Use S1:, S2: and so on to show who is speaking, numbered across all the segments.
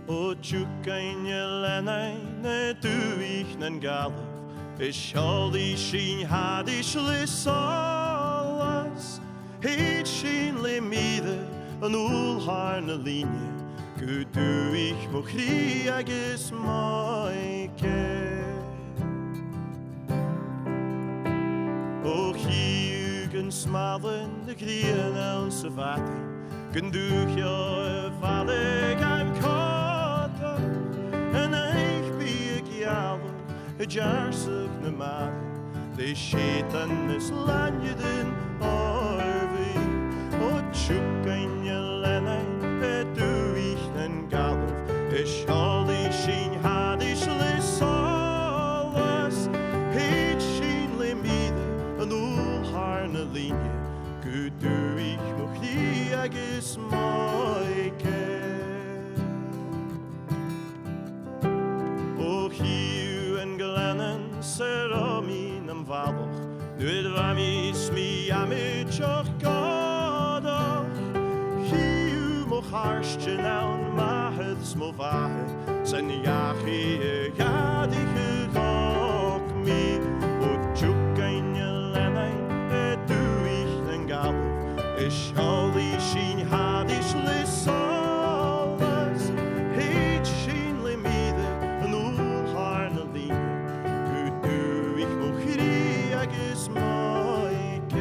S1: O Tiugainn lena duich nan galaf, Ceòl Aig sin hadis le solas, Heid sin le mide an úlhar na líne, Go duich mo chrí agus Moidart. O Tiugainn smallen de grian an sa vating, Gan duchio valig I'm caught An Aig Baile a jarsach na mad, De Satan is lanjeden orvi, O Tiugainn lena duich nan galaf, Ceòl Aig sin hadis le solas, Heid sin le mide an úlhar na líne, Go duich mo chrí agus Moidart. O hiu an glennan serámín am bhallach, Nuair bhamis mi amideach gádach, Hiu mo charste nán maithid mo bhaithe, San iachi gadiche gach mi, O Tiugainn lena duich nan galaf, Ceòl Aig sin hadis le solas, Heid sin le mide an úlhar na líne, Go duich mo chrí agus Moidart.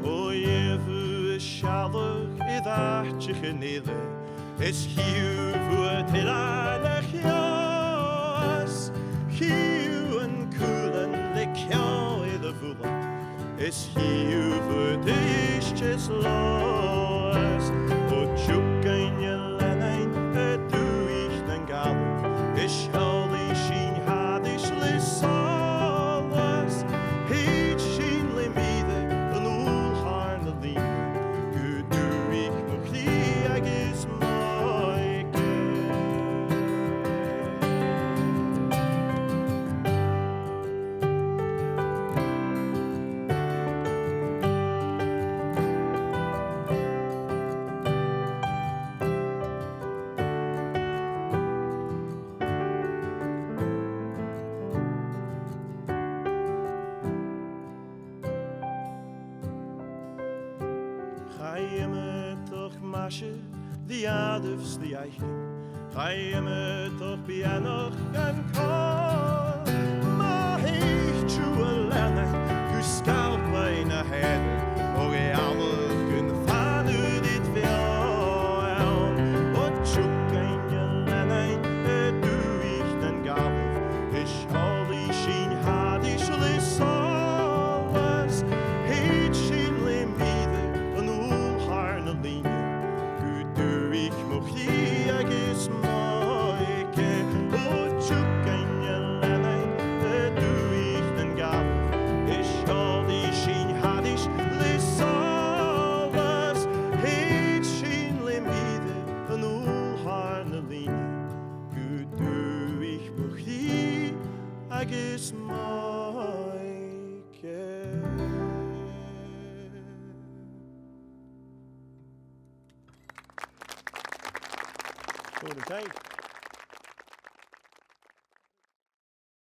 S1: O dhéanamh sealach I ddáirteach in éile, Is hiu fuair na chias, Hiu an cúlan le ceol I the bhuailach, Is hiu fuair istes loas, O Tiugainn lena duich nan galaf, Ceòl Aig sin hadis le solas, Heid sin le mide an úlhar na líne, Go duich mo chrí agus Moidart. Toch masje die adufs die eichen, Ga je me toch pianoch en kool, Maar hecht je lenne, Gu Sgalpaigh na heide, Og alle kun van u dit veel, O Tiugainn lenne duich nan galaf, Ceòl Aig sin hadis le solas, Heid sin le mide an úlhar na líne, Go duich mo chrí agus Moidart. O Tiugainn lena duich nan galaf, Ceòl Aig sin hadis le solas, Heid sin le mide an úlhar na líne, Go duich mo chrí agus Moidart. What a take.